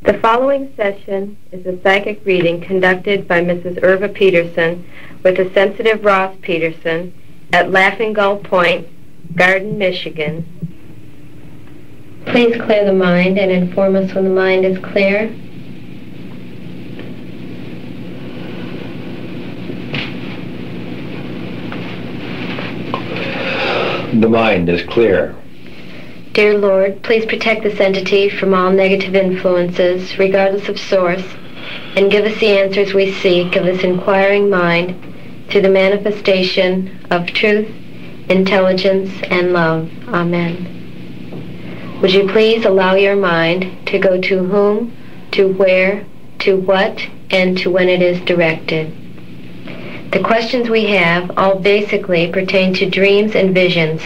The following session is a psychic reading conducted by Mrs. Edgar Peterson with the sensitive Ross Peterson at Laughing Gull Point, Garden, Michigan. Please clear the mind and inform us when the mind is clear. The mind is clear. Dear Lord, please protect this entity from all negative influences, regardless of source, and give us the answers we seek of this inquiring mind through the manifestation of truth, intelligence, and love. Amen. Would you please allow your mind to go to whom, to where, to what, and to when it is directed? The questions we have all basically pertain to dreams and visions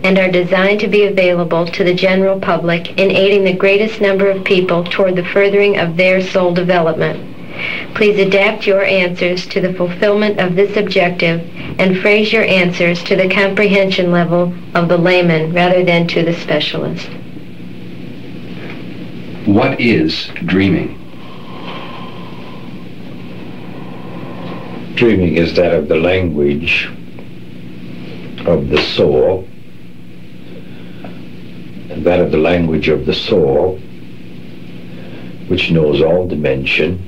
and are designed to be available to the general public in aiding the greatest number of people toward the furthering of their soul development. Please adapt your answers to the fulfillment of this objective and phrase your answers to the comprehension level of the layman rather than to the specialist. What is dreaming? Dreaming is that of the language of the soul, and that of the language of the soul, which knows all dimension,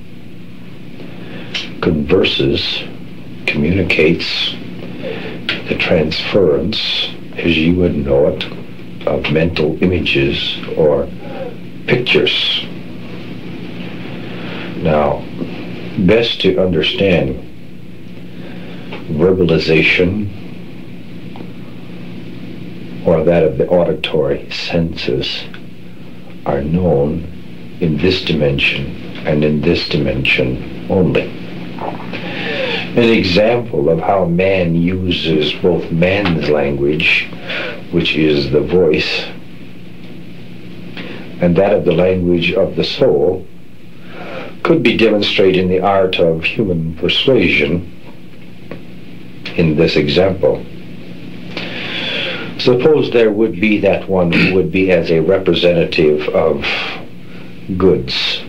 converses, communicates the transference, as you would know it, of mental images or pictures. Now, best to understand verbalization, or that of the auditory senses, are known in this dimension and in this dimension only. An example of how man uses both man's language, which is the voice, and that of the language of the soul, could be demonstrated in the art of human persuasion in this example. Suppose there would be that one who would be as a representative of goods,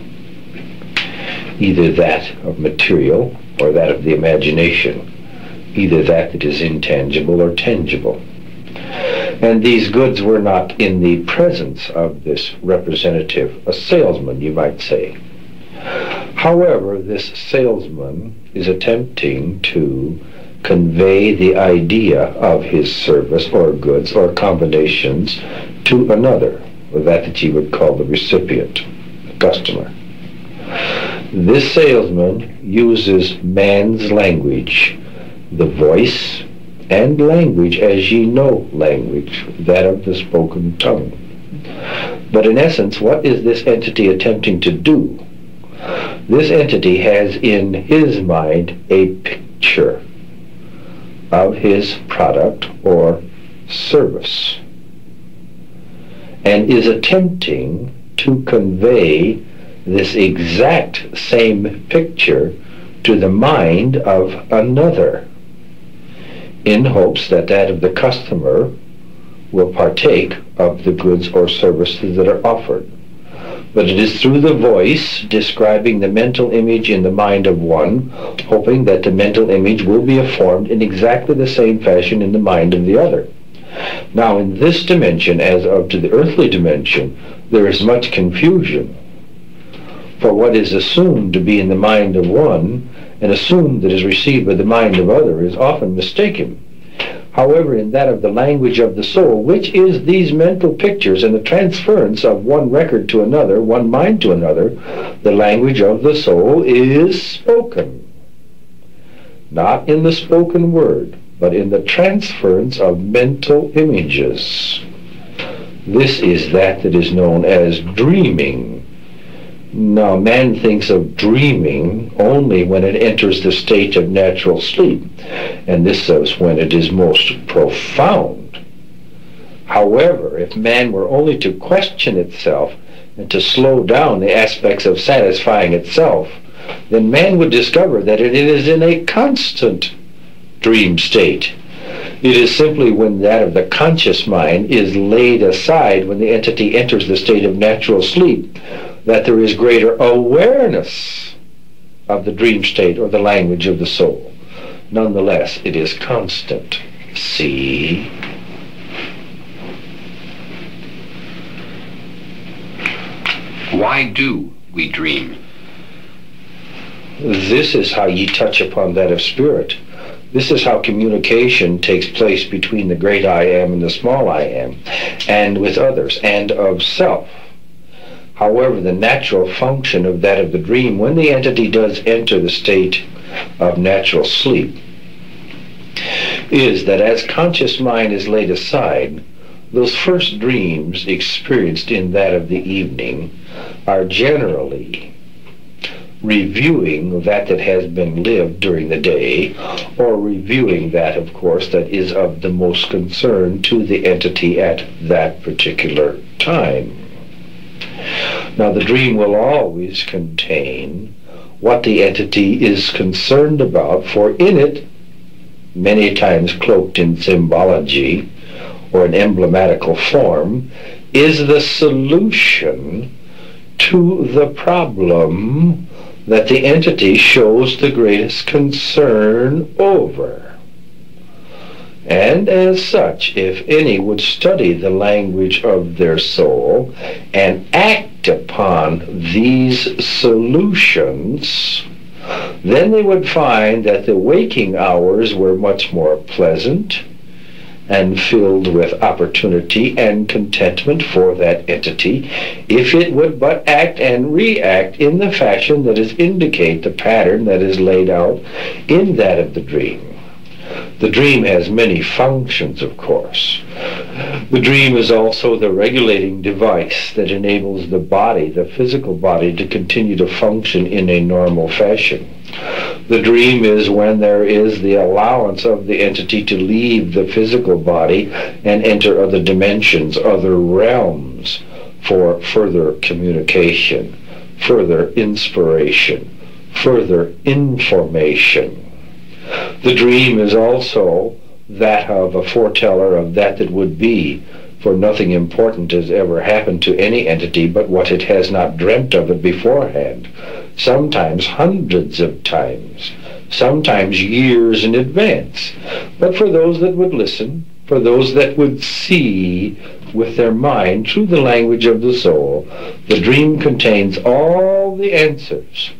either that of material or that of the imagination, either that is intangible or tangible. And these goods were not in the presence of this representative, a salesman, you might say. However, this salesman is attempting to convey the idea of his service or goods or combinations to another, or that you would call the recipient, the customer. This salesman uses man's language, the voice and language as ye know language, that of the spoken tongue. But in essence, what is this entity attempting to do? This entity has in his mind a picture of his product or service, and is attempting to convey this exact same picture to the mind of another, in hopes that that of the customer will partake of the goods or services that are offered. But it is through the voice describing the mental image in the mind of one, hoping that the mental image will be formed in exactly the same fashion in the mind of the other. Now, in this dimension, as of to the earthly dimension, there is much confusion. For what is assumed to be in the mind of one, and assumed that is received by the mind of other, is often mistaken. However, in that of the language of the soul, which is these mental pictures and the transference of one record to another, one mind to another, the language of the soul is spoken. Not in the spoken word, but in the transference of mental images. This is that is known as dreaming. Now, man thinks of dreaming only when it enters the state of natural sleep, and this is when it is most profound. However, if man were only to question itself and to slow down the aspects of satisfying itself, then man would discover that it is in a constant dream state. It is simply when that of the conscious mind is laid aside, when the entity enters the state of natural sleep, that there is greater awareness of the dream state or the language of the soul. Nonetheless, it is constant. See? Why do we dream? This is how ye touch upon that of spirit. This is how communication takes place between the great I am and the small I am, and with others, and of self. However, the natural function of that of the dream, when the entity does enter the state of natural sleep, is that as conscious mind is laid aside, those first dreams experienced in that of the evening are generally reviewing that has been lived during the day, or reviewing that, of course, that is of the most concern to the entity at that particular time. Now, the dream will always contain what the entity is concerned about, for in it, many times cloaked in symbology or an emblematical form, is the solution to the problem that the entity shows the greatest concern over. And as such, if any would study the language of their soul and act upon these solutions, then they would find that the waking hours were much more pleasant and filled with opportunity and contentment for that entity, if it would but act and react in the fashion that is indicate the pattern that is laid out in that of the dream. The dream has many functions, of course. The dream is also the regulating device that enables the body, the physical body, to continue to function in a normal fashion. The dream is when there is the allowance of the entity to leave the physical body and enter other dimensions, other realms, for further communication, further inspiration, further information. The dream is also that of a foreteller of that would be, for nothing important has ever happened to any entity but what it has not dreamt of it beforehand, sometimes hundreds of times, sometimes years in advance. But for those that would listen, for those that would see with their mind through the language of the soul, the dream contains all the answers.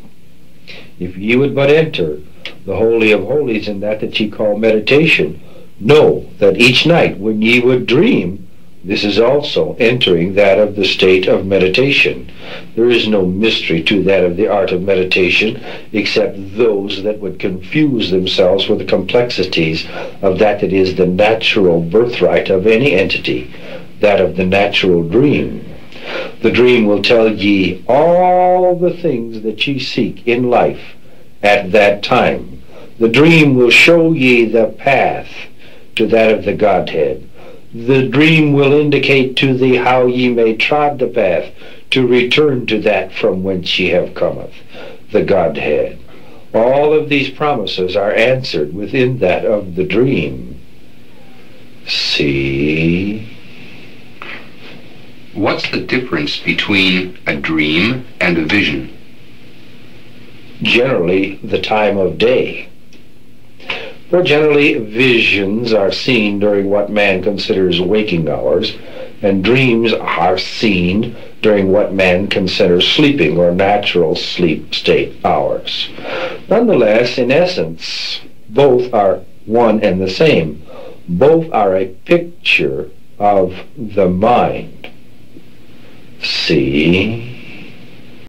If ye would but enter the Holy of Holies in that ye call meditation, know that each night when ye would dream, this is also entering that of the state of meditation. There is no mystery to that of the art of meditation, except those that would confuse themselves with the complexities of that is the natural birthright of any entity, that of the natural dream. The dream will tell ye all the things that ye seek in life at that time. The dream will show ye the path to that of the Godhead. The dream will indicate to thee how ye may trod the path to return to that from whence ye have cometh, the Godhead. All of these promises are answered within that of the dream. See? What's the difference between a dream and a vision? Generally, the time of day. For generally, visions are seen during what man considers waking hours, and dreams are seen during what man considers sleeping or natural sleep state hours. Nonetheless, in essence, both are one and the same. Both are a picture of the mind. See?